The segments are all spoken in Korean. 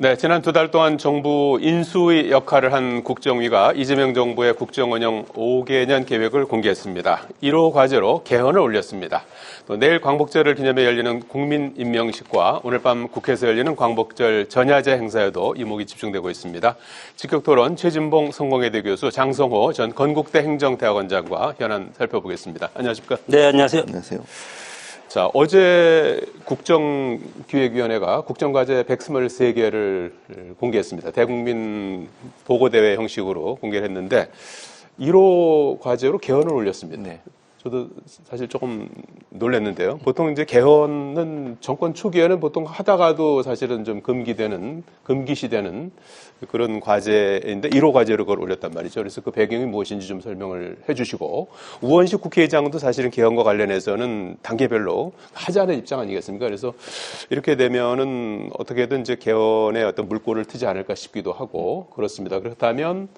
네, 지난 2달 동안 정부 인수위 역할을 한 국정위가 이재명 정부의 국정운영 5개년 계획을 공개했습니다. 1호 과제로 개헌을 올렸습니다. 또 내일 광복절을 기념해 열리는 국민임명식과 오늘 밤 국회에서 열리는 광복절 전야제 행사에도 이목이 집중되고 있습니다. 직격토론 최진봉 성공회대 교수, 장성호 전 건국대 행정대학원장과 현안 살펴보겠습니다. 안녕하십니까? 네, 안녕하세요. 안녕하세요. 자, 어제 국정기획위원회가 국정과제 123개를 공개했습니다. 대국민 보고대회 형식으로 공개를 했는데 1호 과제로 개헌을 올렸습니다. 네. 저도 사실 조금 놀랐는데요. 보통 이제 개헌은 정권 초기에는 보통 하다가도 사실은 좀 금기시되는 그런 과제인데 1호 과제로 그걸 올렸단 말이죠. 그래서 그 배경이 무엇인지 좀 설명을 해주시고, 우원식 국회의장도 사실은 개헌과 관련해서는 단계별로 하자는 입장 아니겠습니까? 그래서 이렇게 되면은 어떻게든 이제 개헌에 어떤 물꼬를 트지 않을까 싶기도 하고 그렇습니다. 그렇다면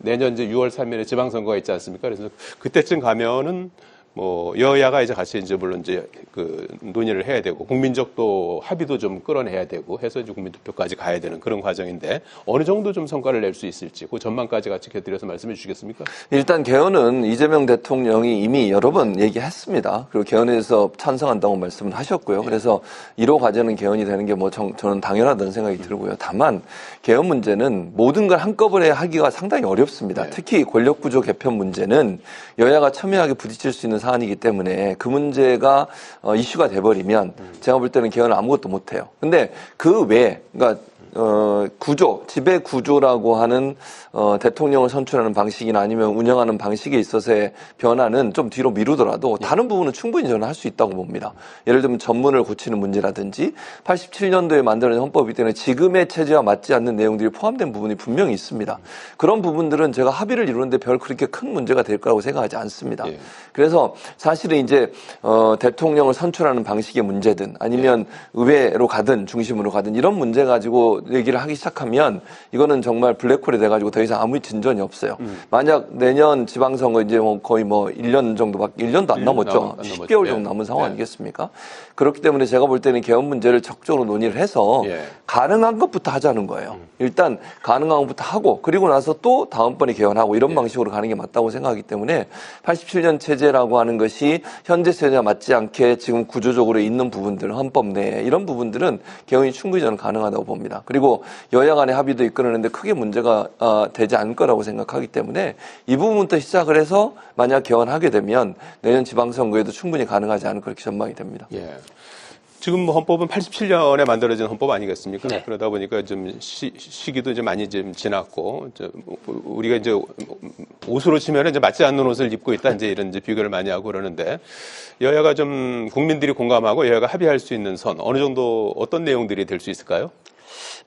내년 이제 6월 3일에 지방선거가 있지 않습니까? 그래서 그때쯤 가면은 뭐 여야가 이제 같이 이제 물론 이제 그 논의를 해야 되고 국민적 또 합의도 좀 끌어내야 되고 해서 이제 국민투표까지 가야 되는 그런 과정인데 어느 정도 좀 성과를 낼 수 있을지 그 전망까지 같이 곁들여서 말씀해 주시겠습니까? 일단 개헌은 이재명 대통령이 이미 여러 번 얘기했습니다. 그리고 개헌에서 찬성한다고 말씀을 하셨고요. 그래서 1호 과제는 개헌이 되는 게 뭐 저는 당연하다는 생각이 들고요. 다만 개헌 문제는 모든 걸 한꺼번에 하기가 상당히 어렵습니다. 네. 특히 권력구조 개편 문제는 여야가 첨예하게 부딪힐 수 있는 사안이기 때문에 그 문제가 이슈가 돼버리면 제가 볼 때는 개헌을 아무것도 못해요. 근데 그 외에 그러니까 구조, 지배 구조라고 하는 대통령을 선출하는 방식이나 아니면 운영하는 방식에 있어서의 변화는 좀 뒤로 미루더라도 다른 부분은 충분히 저는 할 수 있다고 봅니다. 예를 들면 전문을 고치는 문제라든지 87년도에 만들어진 헌법이기 때문에 지금의 체제와 맞지 않는 내용들이 포함된 부분이 분명히 있습니다. 그런 부분들은 제가 합의를 이루는데 별 그렇게 큰 문제가 될 거라고 생각하지 않습니다. 예. 그래서 사실은 이제 대통령을 선출하는 방식의 문제든 아니면 의회로 가든 중심으로 가든 이런 문제 가지고 얘기를 하기 시작하면 이거는 정말 블랙홀이 돼가지고 더 이상 아무 진전이 없어요. 만약 내년 지방선거 이제 뭐 거의 뭐 1년 정도밖에 1년도 안 남았죠. 10개월 정도 남은 상황 아니겠습니까? 그렇기 때문에 제가 볼 때는 개헌 문제를 적극적으로 논의를 해서 가능한 것부터 하자는 거예요. 일단 가능한 것부터 하고 그리고 나서 또 다음번에 개헌하고 이런 방식으로 가는 게 맞다고 생각하기 때문에 87년 체제라고 하는 것이 현재 체제와 맞지 않게 지금 구조적으로 있는 부분들, 헌법 내에 이런 부분들은 개헌이 충분히 저는 가능하다고 봅니다. 그리고 여야 간의 합의도 이끌어내는데 크게 문제가 되지 않을 거라고 생각하기 때문에 이 부분부터 시작을 해서 만약 개헌하게 되면 내년 지방선거에도 충분히 가능하지 않을까 그렇게 전망이 됩니다. 예. 지금 뭐 헌법은 87년에 만들어진 헌법 아니겠습니까? 네. 그러다 보니까 좀 시기도 이제 많이 좀 지났고, 우리가 이제 옷으로 치면 이제 맞지 않는 옷을 입고 있다, 이제 이런 이제 비교를 많이 하고 그러는데, 여야가 좀 국민들이 공감하고 여야가 합의할 수 있는 선, 어느 정도 어떤 내용들이 될 수 있을까요?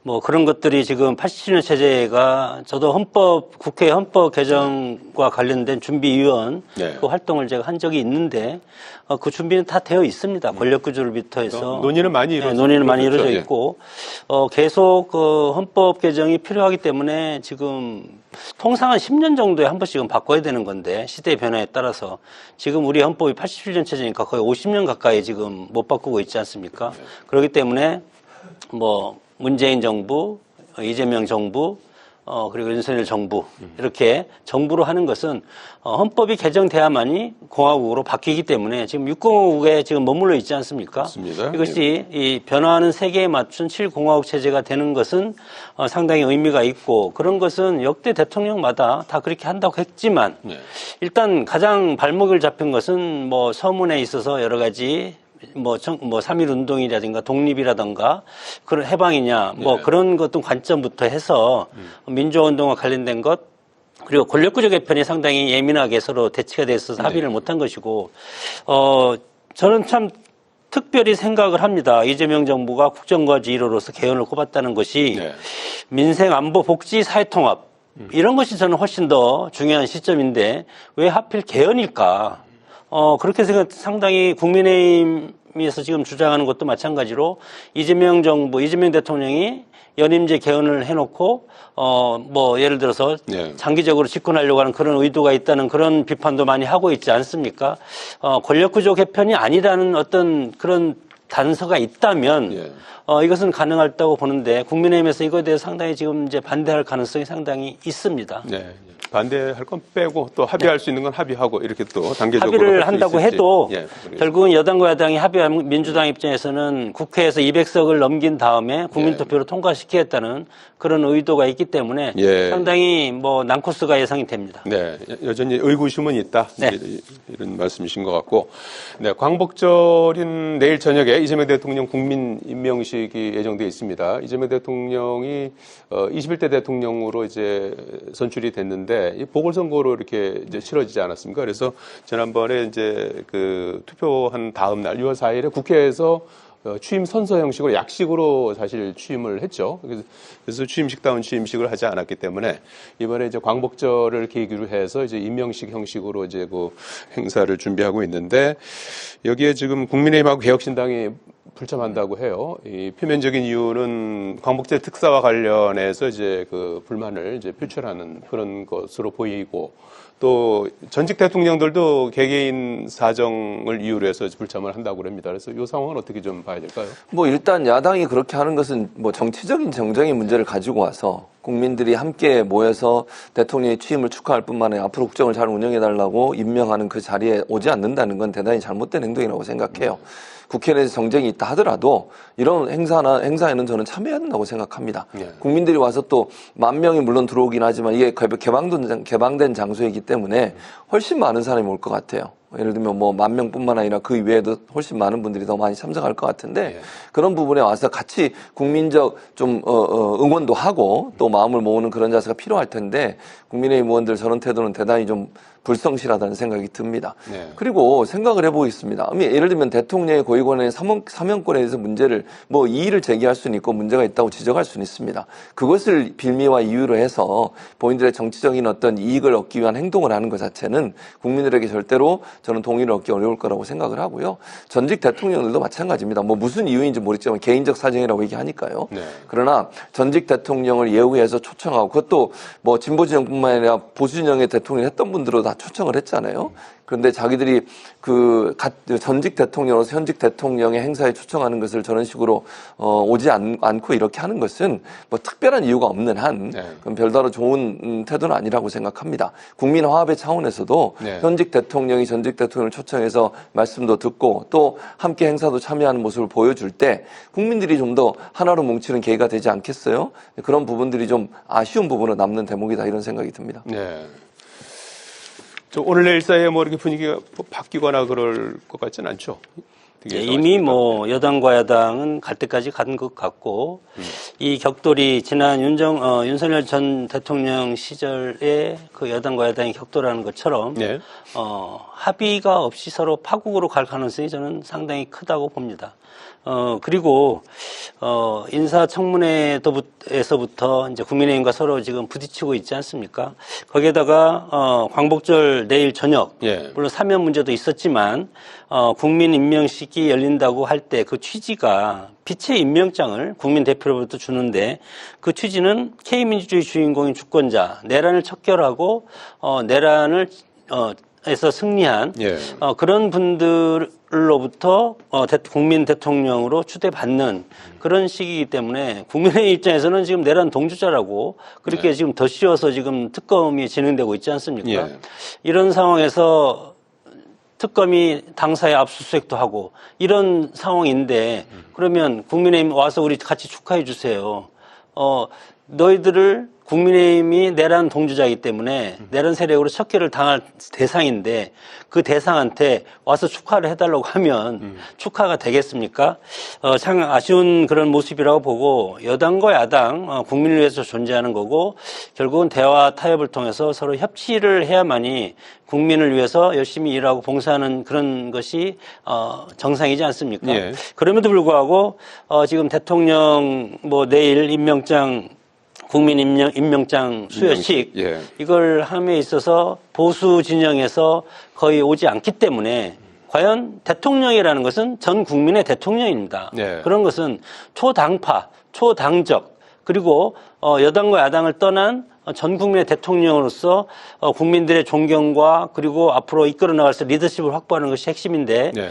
뭐 그런 것들이 지금 87년 체제가 저도 국회 헌법 개정과 관련된 준비위원 그 활동을 제가 한 적이 있는데 그 준비는 다 되어 있습니다. 권력구조를부터 해서 논의는 많이 이루어져 있고 계속 그 헌법 개정이 필요하기 때문에 지금 통상은 10년 정도에 한 번씩은 바꿔야 되는 건데 시대의 변화에 따라서 지금 우리 헌법이 87년 체제니까 거의 50년 가까이 지금 못 바꾸고 있지 않습니까? 그렇기 때문에 뭐 문재인 정부, 이재명 정부, 그리고 윤석열 정부 이렇게 정부로 하는 것은 헌법이 개정돼야만이 공화국으로 바뀌기 때문에 지금 6공화국에 지금 머물러 있지 않습니까? 맞습니다. 이것이 이 변화하는 세계에 맞춘 7공화국 체제가 되는 것은 상당히 의미가 있고 그런 것은 역대 대통령마다 다 그렇게 한다고 했지만 일단 가장 발목을 잡힌 것은 뭐 서문에 있어서 여러 가지 뭐 3.1 운동이라든가 독립이라든가 그런 해방이냐 뭐 그런 것도 관점부터 해서 민주화 운동과 관련된 것 그리고 권력구조 개편이 상당히 예민하게 서로 대치가 돼 있어서 합의를 못한 것이고 저는 참 특별히 생각을 합니다. 이재명 정부가 국정과제 1호로서 개헌을 꼽았다는 것이 민생 안보 복지 사회통합 이런 것이 저는 훨씬 더 중요한 시점인데 왜 하필 개헌일까? 그렇게 상당히 국민의힘에서 지금 주장하는 것도 마찬가지로 이재명 정부, 이재명 대통령이 연임제 개헌을 해놓고, 뭐, 예를 들어서 장기적으로 집권하려고 하는 그런 의도가 있다는 그런 비판도 많이 하고 있지 않습니까? 권력구조 개편이 아니라는 어떤 그런 단서가 있다면 예. 이것은 가능하다고 보는데 국민의힘에서 이거에 대해서 상당히 지금 이제 반대할 가능성이 상당히 있습니다. 네. 반대할 건 빼고 또 합의할 수 있는 건 합의하고 이렇게 또 단계적으로 합의를 할수 한다고 있을지. 해도 예, 모르겠습니다. 결국은 여당과 야당이 합의하면 민주당 입장에서는 국회에서 200석을 넘긴 다음에 국민투표로 통과시키겠다는 그런 의도가 있기 때문에 예. 상당히 뭐 난코스가 예상이 됩니다. 네, 여전히 의구심은 있다. 네. 이런 말씀이신 것 같고, 네, 광복절인 내일 저녁에 이재명 대통령 국민 임명식이 예정돼 있습니다. 이재명 대통령이 21대 대통령으로 이제 선출이 됐는데 이 보궐선거로 이렇게 이제 치러지지 않았습니까? 그래서 지난번에 이제 그 투표한 다음 날 6월 4일에 국회에서 취임 선서 형식으로 약식으로 사실 취임을 했죠. 그래서 취임식다운 취임식을 하지 않았기 때문에 이번에 이제 광복절을 계기로 해서 이제 임명식 형식으로 이제 그 행사를 준비하고 있는데 여기에 지금 국민의힘하고 개혁신당이 불참한다고 해요. 이 표면적인 이유는 광복절 특사와 관련해서 이제 그 불만을 이제 표출하는 그런 것으로 보이고 또 전직 대통령들도 개개인 사정을 이유로 해서 불참을 한다고 합니다. 그래서 이 상황은 어떻게 좀 봐야 될까요? 뭐 일단 야당이 그렇게 하는 것은 뭐 정치적인 정쟁의 문제를 가지고 와서 국민들이 함께 모여서 대통령의 취임을 축하할 뿐만 아니라 앞으로 국정을 잘 운영해달라고 임명하는 그 자리에 오지 않는다는 건 대단히 잘못된 행동이라고 생각해요. 국회 내에서 정쟁이 있다 하더라도 이런 행사에는 저는 참여해야 된다고 생각합니다. 예. 국민들이 와서 또 10,000명이 물론 들어오긴 하지만 이게 개방된 장소이기 때문에 훨씬 많은 사람이 올 것 같아요. 예를 들면 뭐 10,000명뿐만 아니라 그 이외에도 훨씬 많은 분들이 더 많이 참석할 것 같은데 예. 그런 부분에 와서 같이 국민적 좀 응원도 하고 또 마음을 모으는 그런 자세가 필요할 텐데 국민의힘 의원들 저런 태도는 대단히 좀 불성실하다는 생각이 듭니다. 네. 그리고 생각을 해보겠습니다. 예를 들면 대통령의 고위권의 사명권에 대해서 문제를 뭐 이의를 제기할 수는 있고 문제가 있다고 지적할 수는 있습니다. 그것을 빌미와 이유로 해서 본인들의 정치적인 어떤 이익을 얻기 위한 행동을 하는 것 자체는 국민들에게 절대로 저는 동의를 얻기 어려울 거라고 생각을 하고요. 전직 대통령들도 마찬가지입니다. 뭐 무슨 이유인지 모르겠지만 개인적 사정이라고 얘기하니까요. 네. 그러나 전직 대통령을 예우해서 초청하고 그것도 뭐 진보 진영뿐만 아니라 보수 진영의 대통령을 했던 분들도 다 초청을 했잖아요. 그런데 자기들이 그 전직 대통령으로서 현직 대통령의 행사에 초청하는 것을 저런 식으로 오지 않고 이렇게 하는 것은 뭐 특별한 이유가 없는 한 네. 그럼 별다른 좋은 태도는 아니라고 생각합니다. 국민 화합의 차원에서도 네. 현직 대통령이 전직 대통령을 초청해서 말씀도 듣고 또 함께 행사도 참여하는 모습을 보여줄 때 국민들이 좀 더 하나로 뭉치는 계기가 되지 않겠어요? 그런 부분들이 좀 아쉬운 부분으로 남는 대목이다 이런 생각이 듭니다. 네. 오늘 내일 사이에 뭐 이렇게 분위기가 바뀌거나 그럴 것 같지는 않죠. 이미 뭐 여당과 야당은 갈 때까지 간 것 같고 이 격돌이 지난 윤석열 전 대통령 시절에 그 여당과 야당이 격돌하는 것처럼 네. 합의가 없이 서로 파국으로 갈 가능성이 저는 상당히 크다고 봅니다. 그리고 인사청문회에서부터 이제 국민의힘과 서로 지금 부딪히고 있지 않습니까? 거기에다가 광복절 내일 저녁, 예. 물론 사면 문제도 있었지만 국민 임명식이 열린다고 할 때 그 취지가 빛의 임명장을 국민 대표로부터 주는데 그 취지는 K민주주의 주인공인 주권자 내란을 척결하고 내란을 에서 승리한 예. 그런 분들로부터 국민 대통령으로 추대받는 그런 시기이기 때문에 국민의 입장에서는 지금 내란 동조자라고 그렇게 네. 지금 더 씌워서 지금 특검이 진행되고 있지 않습니까? 예. 이런 상황에서 특검이 당사에 압수수색도 하고 이런 상황인데 그러면 국민의힘 와서 우리 같이 축하해 주세요. 너희들을 국민의힘이 내란 동조자이기 때문에 내란 세력으로 척결을 당할 대상인데 그 대상한테 와서 축하를 해달라고 하면 축하가 되겠습니까? 참 아쉬운 그런 모습이라고 보고 여당과 야당 국민을 위해서 존재하는 거고 결국은 대화 타협을 통해서 서로 협치를 해야만이 국민을 위해서 열심히 일하고 봉사하는 그런 것이 정상이지 않습니까? 예. 그럼에도 불구하고 지금 대통령 뭐 내일 임명장 국민 임명장 수여식 예. 이걸 함에 있어서 보수 진영에서 거의 오지 않기 때문에 과연 대통령이라는 것은 전 국민의 대통령입니다. 네. 그런 것은 초당파, 초당적 그리고 여당과 야당을 떠난 전 국민의 대통령으로서 국민들의 존경과 그리고 앞으로 이끌어 나갈 수 리더십을 확보하는 것이 핵심인데 네.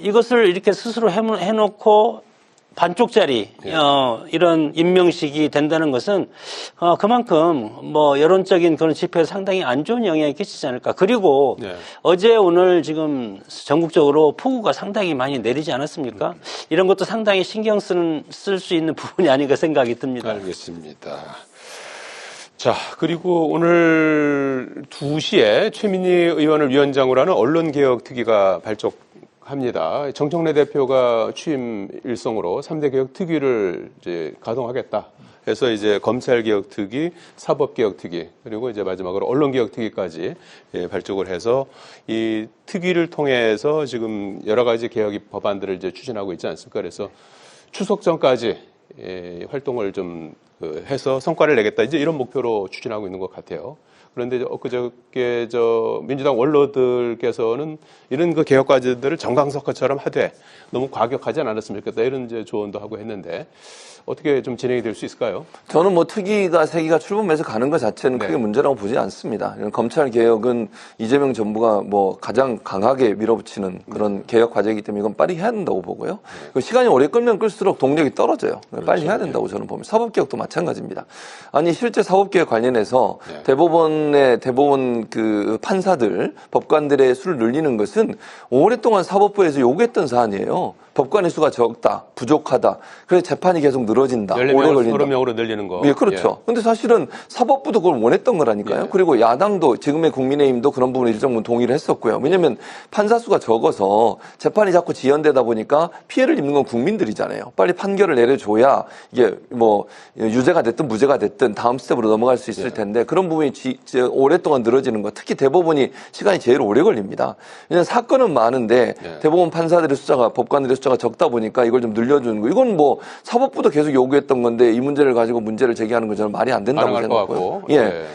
이것을 이렇게 스스로 해놓고 반쪽짜리 이런 임명식이 된다는 것은 그만큼 뭐 여론적인 그런 지표에 상당히 안 좋은 영향이 끼치지 않을까. 그리고 네. 어제 오늘 지금 전국적으로 폭우가 상당히 많이 내리지 않았습니까? 이런 것도 상당히 신경 쓸 수 있는 부분이 아닌가 생각이 듭니다. 알겠습니다. 자, 그리고 오늘 2시에 최민희 의원을 위원장으로 하는 언론개혁특위가 발족합니다. 정청래 대표가 취임 일성으로 3대 개혁 특위를 이제 가동하겠다. 해서 이제 검찰개혁특위, 사법개혁특위, 그리고 이제 마지막으로 언론개혁특위까지 발족을 해서 이 특위를 통해서 지금 여러 가지 개혁 법안들을 이제 추진하고 있지 않습니까? 그래서 추석 전까지 활동을 좀 해서 성과를 내겠다. 이제 이런 목표로 추진하고 있는 것 같아요. 그런데 엊그저께 민주당 원로들께서는 이런 그 개혁 과제들을 정강석화처럼 하되 너무 과격하지 않았으면 좋겠다. 이런 이제 조언도 하고 했는데 어떻게 좀 진행이 될 수 있을까요? 저는 뭐 특위가 세기가 출범해서 가는 것 자체는 크게 문제라고 보지 않습니다. 검찰 개혁은 이재명 정부가 뭐 가장 강하게 밀어붙이는 그런 개혁 과제이기 때문에 이건 빨리 해야 된다고 보고요. 시간이 오래 끌면 끌수록 동력이 떨어져요. 빨리 해야 된다고 저는 봅니다. 사법개혁도 마찬가지입니다. 아니 실제 사법개혁 관련해서 대법원 그 판사들, 법관들의 수를 늘리는 것은 오랫동안 사법부에서 요구했던 사안이에요. 법관의 수가 적다, 부족하다. 그래서 재판이 계속 늘어진다. 오래 14명으로 걸린다. 30명으로 늘리는 거. 예, 그렇죠. 근데 사실은 사법부도 그걸 원했던 거라니까요. 그리고 야당도 지금의 국민의힘도 그런 부분에 일정 부분 동의를 했었고요. 왜냐하면 판사 수가 적어서 재판이 자꾸 지연되다 보니까 피해를 입는 건 국민들이잖아요. 빨리 판결을 내려줘야 이게 뭐 유죄가 됐든 무죄가 됐든 다음 스텝으로 넘어갈 수 있을 텐데 그런 부분이 오랫동안 늘어지는 거. 특히 대법원이 시간이 제일 오래 걸립니다. 왜냐하면 사건은 많은데 대법원 판사들의 숫자가 법관들의 숫자가 적다 보니까 이걸 좀 늘려주는 거. 이건 뭐 사법부도 계속 요구했던 건데 이 문제를 가지고 문제를 제기하는 건 저는 말이 안 된다고 생각하고요. 예.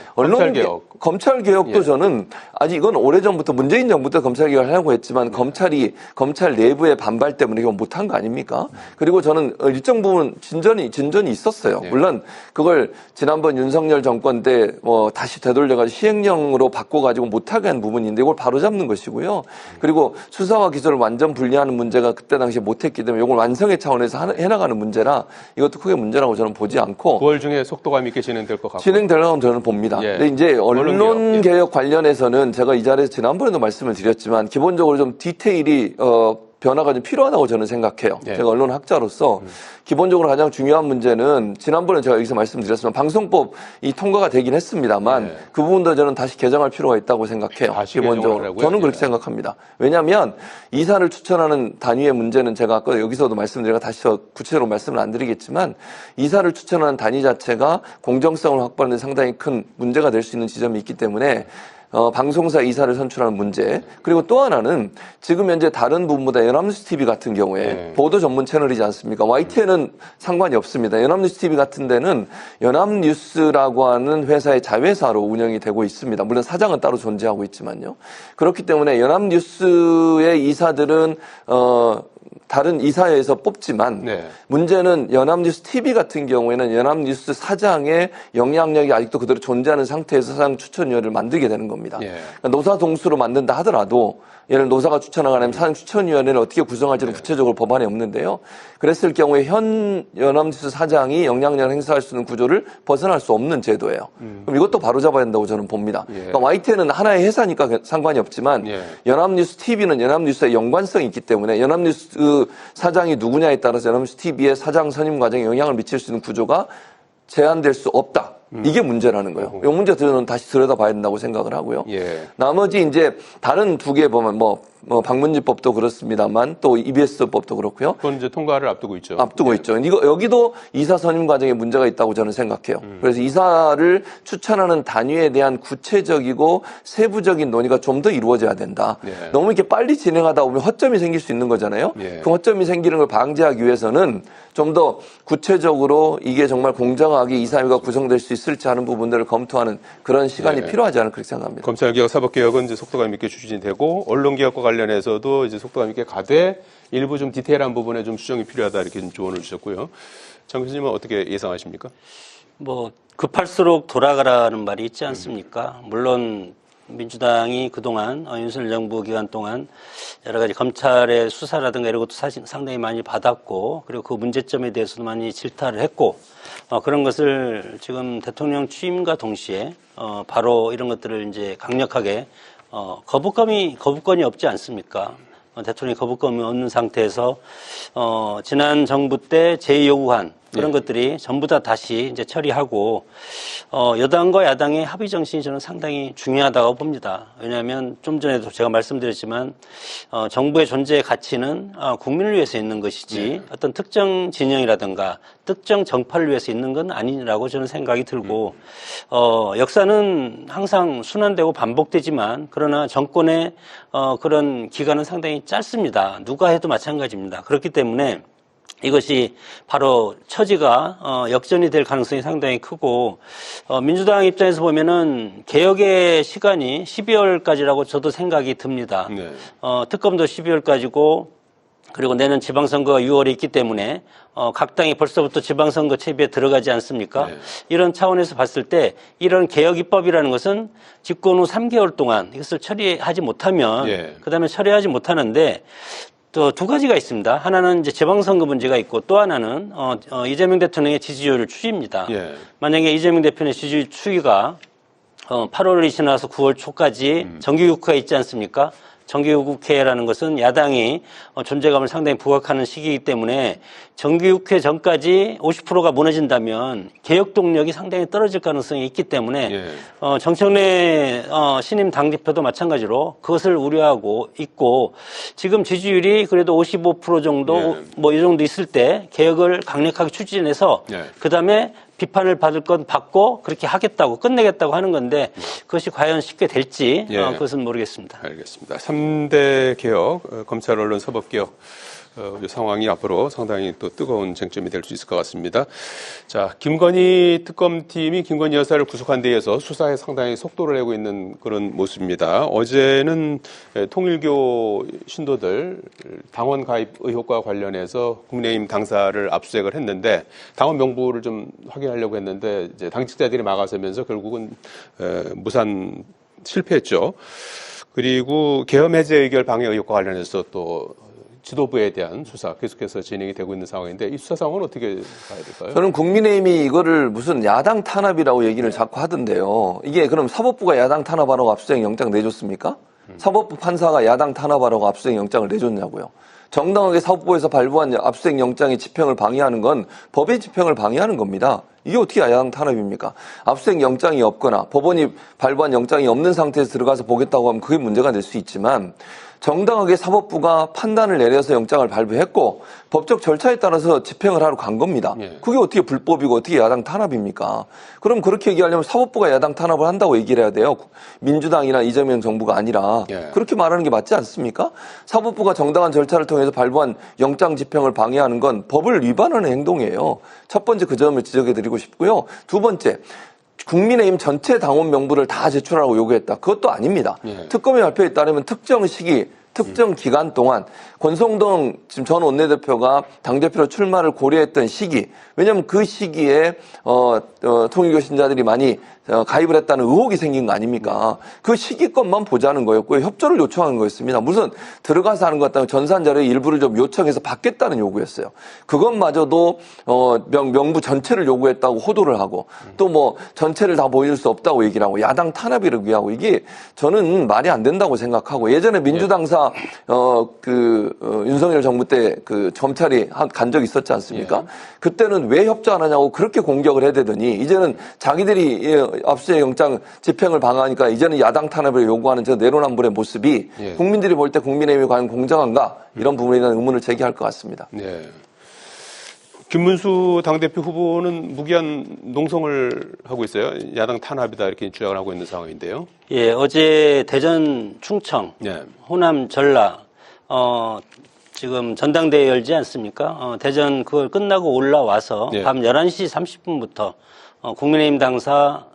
검찰 개혁도 저는 아직 이건 오래전부터 문재인 정부부터 검찰 개혁을 하려고 했지만 검찰 내부의 반발 때문에 이건 못한 거 아닙니까? 그리고 저는 일정 부분 진전이 있었어요. 물론 그걸 지난번 윤석열 정권 때 다시 되돌려가지고 시행령으로 바꿔가지고 못하게 한 부분인데 이걸 바로잡는 것이고요. 그리고 수사와 기소를 완전 분리하는 문제가 그때 당시에 못했기 때문에 이걸 완성의 차원에서 해나가는 문제라 이것도 크게 문제라고 저는 보지 않고 9월 중에 속도감 있게 진행될 것 같고 진행되려고 저는 봅니다. 근데 이제 언론개혁 관련해서는 제가 이 자리에서 지난번에도 말씀을 드렸지만 기본적으로 좀 디테일이 변화가 좀 필요하다고 저는 생각해요. 제가 언론학자로서 기본적으로 가장 중요한 문제는 지난번에 제가 여기서 말씀드렸지만 방송법이 통과가 되긴 했습니다만 그 부분도 저는 다시 개정할 필요가 있다고 생각해요. 기본적으로. 저는 그렇게 생각합니다. 왜냐하면 이사를 추천하는 단위의 문제는 제가 아까 여기서도 말씀드리고 다시 구체적으로 말씀을 안 드리겠지만 이사를 추천하는 단위 자체가 공정성을 확보하는 데 상당히 큰 문제가 될 수 있는 지점이 있기 때문에 방송사 이사를 선출하는 문제. 그리고 또 하나는 지금 현재 다른 부분보다 연합뉴스 TV 같은 경우에 보도 전문 채널이지 않습니까? YTN은 상관이 없습니다. 연합뉴스 TV 같은 데는 연합뉴스라고 하는 회사의 자회사로 운영이 되고 있습니다. 물론 사장은 따로 존재하고 있지만요. 그렇기 때문에 연합뉴스의 이사들은 다른 이사회에서 뽑지만 문제는 연합뉴스 TV 같은 경우에는 연합뉴스 사장의 영향력이 아직도 그대로 존재하는 상태에서 사장 추천위원회를 만들게 되는 겁니다. 그러니까 노사 동수로 만든다 하더라도 예를 들어 노사가 추천하거나 사장 추천위원회를 어떻게 구성할지는 구체적으로 법안에 없는데요. 그랬을 경우에 현 연합뉴스 사장이 영향력을 행사할 수 있는 구조를 벗어날 수 없는 제도예요. 그럼 이것도 바로잡아야 된다고 저는 봅니다. 그러니까 YTN은 하나의 회사니까 상관이 없지만 연합뉴스 TV는 연합뉴스의 연관성이 있기 때문에 연합뉴스 사장이 누구냐에 따라서 연합뉴스 TV의 사장 선임 과정에 영향을 미칠 수 있는 구조가 제한될 수 없다. 이게 문제라는 거예요. 이 문제 저는 다시 들여다봐야 된다고 생각을 하고요. 나머지 이제 다른 두 개 보면 방문지법도 그렇습니다만 또 EBS법도 그렇고요. 그건 이제 통과를 앞두고 있죠. 있죠. 여기도 이사 선임 과정에 문제가 있다고 저는 생각해요. 그래서 이사를 추천하는 단위에 대한 구체적이고 세부적인 논의가 좀 더 이루어져야 된다. 너무 이렇게 빨리 진행하다 보면 허점이 생길 수 있는 거잖아요. 그 허점이 생기는 걸 방지하기 위해서는 좀 더 구체적으로 이게 정말 공정하게 이사회가 구성될 수 있을지 하는 부분들을 검토하는 그런 시간이 필요하지 않을까 그렇게 생각합니다. 검찰개혁, 사법개혁은 이제 속도감 있게 추진되고 언론개혁과 관련해서도 이제 속도감 있게 가되 일부 좀 디테일한 부분에 좀 수정이 필요하다 이렇게 조언을 주셨고요. 정 교수님은 어떻게 예상하십니까? 뭐 급할수록 돌아가라는 말이 있지 않습니까? 물론 민주당이 그동안 윤석열 정부 기간 동안 여러 가지 검찰의 수사라든가 이런 것도 사실 상당히 많이 받았고, 그리고 그 문제점에 대해서도 많이 질타를 했고, 그런 것을 지금 대통령 취임과 동시에 바로 이런 것들을 이제 강력하게 거부권이 없지 않습니까? 대통령이 거부권이 없는 상태에서 지난 정부 때 제의요구한 그런 것들이 전부 다 다시 이제 처리하고, 여당과 야당의 합의 정신이 저는 상당히 중요하다고 봅니다. 왜냐하면 좀 전에도 제가 말씀드렸지만, 정부의 존재의 가치는 국민을 위해서 있는 것이지 어떤 특정 진영이라든가 특정 정파를 위해서 있는 건 아니라고 저는 생각이 들고, 역사는 항상 순환되고 반복되지만, 그러나 정권의 그런 기간은 상당히 짧습니다. 누가 해도 마찬가지입니다. 그렇기 때문에 이것이 바로 처지가 역전이 될 가능성이 상당히 크고, 민주당 입장에서 보면은 개혁의 시간이 12월까지라고 저도 생각이 듭니다. 네. 특검도 12월까지고, 그리고 내년 지방선거가 6월에 있기 때문에 각 당이 벌써부터 지방선거 채비에 들어가지 않습니까? 네. 이런 차원에서 봤을 때 이런 개혁 입법이라는 것은 집권 후 3개월 동안 이것을 처리하지 못하면 그다음에 처리하지 못하는데, 또 두 가지가 있습니다. 하나는 이제 지방선거 문제가 있고, 또 하나는 이재명 대통령의 지지율 추이입니다. 만약에 이재명 대표의 지지율 추이가 8월이 지나서 9월 초까지 정기국회가 있지 않습니까? 정기국회라는 것은 야당이 존재감을 상당히 부각하는 시기이기 때문에 정기국회 전까지 50%가 무너진다면 개혁 동력이 상당히 떨어질 가능성이 있기 때문에 정청래 신임 당대표도 마찬가지로 그것을 우려하고 있고, 지금 지지율이 그래도 55% 정도 뭐 이 정도 있을 때 개혁을 강력하게 추진해서 그다음에 비판을 받을 건 받고 그렇게 하겠다고 끝내겠다고 하는 건데, 그것이 과연 쉽게 될지 그것은 모르겠습니다. 알겠습니다. 3대 개혁, 검찰 언론 사법 개혁 상황이 앞으로 상당히 또 뜨거운 쟁점이 될 수 있을 것 같습니다. 자, 김건희 특검팀이 김건희 여사를 구속한 데 이어서 수사에 상당히 속도를 내고 있는 그런 모습입니다. 어제는 통일교 신도들 당원 가입 의혹과 관련해서 국민의힘 당사를 압수수색을 했는데, 당원 명부를 좀 확인하려고 했는데 이제 당직자들이 막아서면서 결국은 무산 실패했죠. 그리고 계엄 해제 의결 방해 의혹과 관련해서 또 지도부에 대한 수사 계속해서 진행이 되고 있는 상황인데, 이 수사 상황은 어떻게 봐야 될까요? 저는 국민의힘이 이거를 무슨 야당 탄압이라고 얘기를 자꾸 하던데요. 이게 그럼 사법부가 야당 탄압하라고 압수수색 영장 내줬습니까? 사법부 판사가 야당 탄압하라고 압수수색 영장을 내줬냐고요. 정당하게 사법부에서 발부한 압수수색 영장의 집행을 방해하는 건 법의 집행을 방해하는 겁니다. 이게 어떻게 야당 탄압입니까? 압수수색 영장이 없거나 법원이 발부한 영장이 없는 상태에서 들어가서 보겠다고 하면 그게 문제가 될 수 있지만, 정당하게 사법부가 판단을 내려서 영장을 발부했고 법적 절차에 따라서 집행을 하러 간 겁니다. 그게 어떻게 불법이고 어떻게 야당 탄압입니까? 그럼 그렇게 얘기하려면 사법부가 야당 탄압을 한다고 얘기를 해야 돼요. 민주당이나 이재명 정부가 아니라. 그렇게 말하는 게 맞지 않습니까? 사법부가 정당한 절차를 통해서 발부한 영장 집행을 방해하는 건 법을 위반하는 행동이에요. 첫 번째 그 점을 지적해 드리고 싶고요. 두 번째, 국민의힘 전체 당원 명부를 다 제출하라고 요구했다. 그것도 아닙니다. 특검의 발표에 따르면 특정 시기, 특정 기간 동안 권성동 지금 전 원내대표가 당대표로 출마를 고려했던 시기, 왜냐하면 그 시기에 통일교 신자들이 많이 가입을 했다는 의혹이 생긴 거 아닙니까? 그 시기권만 보자는 거였고요. 협조를 요청한 거였습니다. 무슨 들어가서 하는 것 같다면 전산 자료의 일부를 좀 요청해서 받겠다는 요구였어요. 그것마저도 명부 전체를 요구했다고 호도를 하고, 또 뭐 전체를 다 보여줄 수 없다고 얘기를 하고 야당 탄압이라고 얘기하고, 이게 저는 말이 안 된다고 생각하고, 예전에 민주당사 윤석열 정부 때 그 검찰이 간 적이 있었지 않습니까? 그때는 왜 협조 안 하냐고 그렇게 공격을 해대더니, 이제는 자기들이 압수수색 영장 집행을 방해하니까 이제는 야당 탄압을 요구하는 저 내로남불의 모습이 국민들이 볼 때 국민의힘이 과연 공정한가, 이런 부분에 대한 의문을 제기할 것 같습니다. 김문수 당대표 후보는 무기한 농성을 하고 있어요. 야당 탄압이다 이렇게 주장을 하고 있는 상황인데요. 어제 대전, 충청, 호남, 전라 지금 전당대회 열지 않습니까? 대전 그걸 끝나고 올라와서 밤 11시 30분부터 국민의힘 당사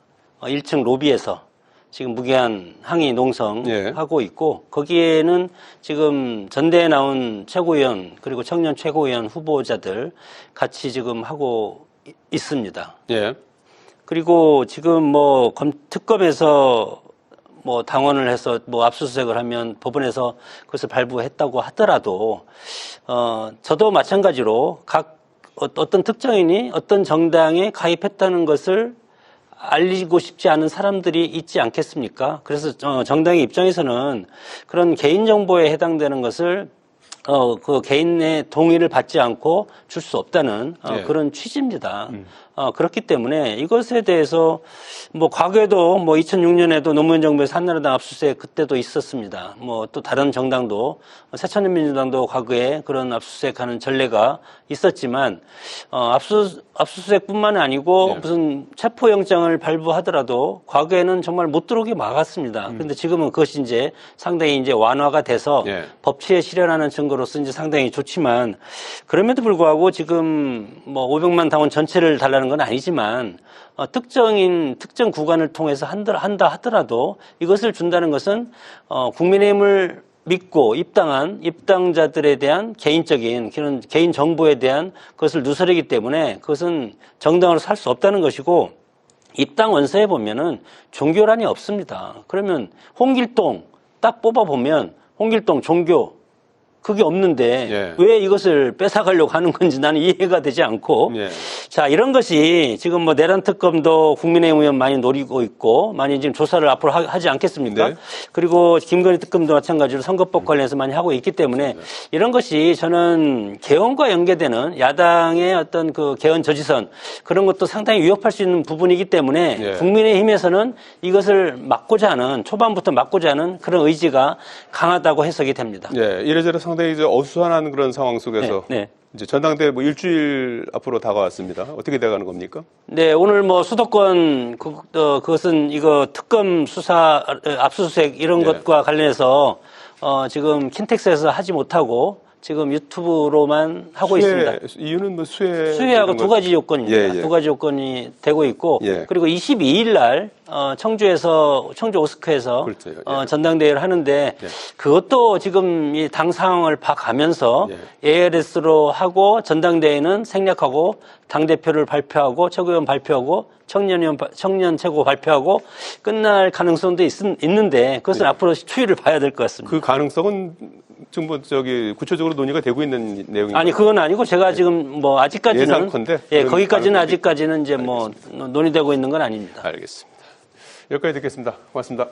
1층 로비에서 지금 무기한 항의 농성 예. 하고 있고 거기에는 지금 전대에 나온 최고위원 그리고 청년 최고위원 후보자들 같이 지금 하고 있습니다. 예. 그리고 지금 뭐 특검에서 뭐 당원을 해서 뭐 압수수색을 하면 법원에서 그것을 발부했다고 하더라도 저도 마찬가지로 각 어떤 특정인이 어떤 정당에 가입했다는 것을 알리고 싶지 않은 사람들이 있지 않겠습니까? 그래서 정당의 입장에서는 그런 개인정보에 해당되는 것을 그 개인의 동의를 받지 않고 줄 수 없다는 예. 그런 취지입니다. 그렇기 때문에 이것에 대해서 뭐 과거에도 뭐 2006년에도 노무현 정부에서 한나라당 압수수색 그때도 있었습니다. 뭐 또 다른 정당도 새천년민주당도 과거에 그런 압수수색하는 전례가 있었지만 압수수색뿐만 아니고 네. 무슨 체포영장을 발부하더라도 과거에는 정말 못 들어오게 막았습니다. 그런데 지금은 그것이 이제 상당히 이제 완화가 돼서 네. 법치에 실현하는 증거로서 이제 상당히 좋지만 그럼에도 불구하고 지금 뭐 500만 당원 전체를 달라는 건 아니지만 특정 구간을 통해서 한다 하더라도 이것을 준다는 것은 국민의힘을 믿고 입당한 입당자들에 대한 개인적인 그런 개인 정보에 대한 것을 누설이기 때문에 그것은 정당으로 살 수 없다는 것이고 입당 원서에 보면은 종교란이 없습니다. 그러면 홍길동 딱 뽑아 보면 홍길동 종교 그게 없는데 예. 왜 이것을 뺏어가려고 하는 건지 나는 이해가 되지 않고 예. 자 이런 것이 지금 뭐 내란 특검도 국민의힘 의원 많이 노리고 있고 많이 지금 조사를 앞으로 하지 않겠습니까? 네. 그리고 김건희 특검도 마찬가지로 선거법 관련해서 많이 하고 있기 때문에 이런 것이 저는 개헌과 연계되는 야당의 어떤 그 개헌 저지선 그런 것도 상당히 위협할 수 있는 부분이기 때문에 예. 국민의힘에서는 이것을 막고자 하는 초반부터 막고자 하는 그런 의지가 강하다고 해석이 됩니다. 예. 이래저래 상당히 이제 어수선한 그런 상황 속에서 네. 이제 전당대회 뭐 일주일 앞으로 다가왔습니다. 어떻게 돼가는 겁니까? 네, 오늘 뭐 수도권 그것은 이거 특검 수사 압수수색 이런 네. 것과 관련해서 지금 킨텍스에서 하지 못하고 지금 유튜브로만 하고 있습니다. 이유는 뭐 수혜하고 수혜하고 두 가지 요건입니다. 예, 예. 두 가지 요건이 되고 있고 예. 그리고 22일 날 청주 오스크에서 그렇죠. 예. 전당대회를 하는데 예. 그것도 지금 이 당 상황을 봐가면서 ALS로 하고 전당대회는 생략하고 당대표를 발표하고 최고위원 발표하고 청년 최고 발표하고 끝날 가능성도 있는데 그것은 예. 앞으로 추이를 봐야 될 것 같습니다. 그 가능성은 지금 뭐 구체적으로 논의가 되고 있는 내용인가요? 아니 그건 아니고 제가 지금 뭐 아직까지는 예상컨대 예 그런 거기까지는 가능성이 아직까지는 이제 뭐 논의되고 있는 건 아닙니다. 알겠습니다. 여기까지 듣겠습니다. 고맙습니다.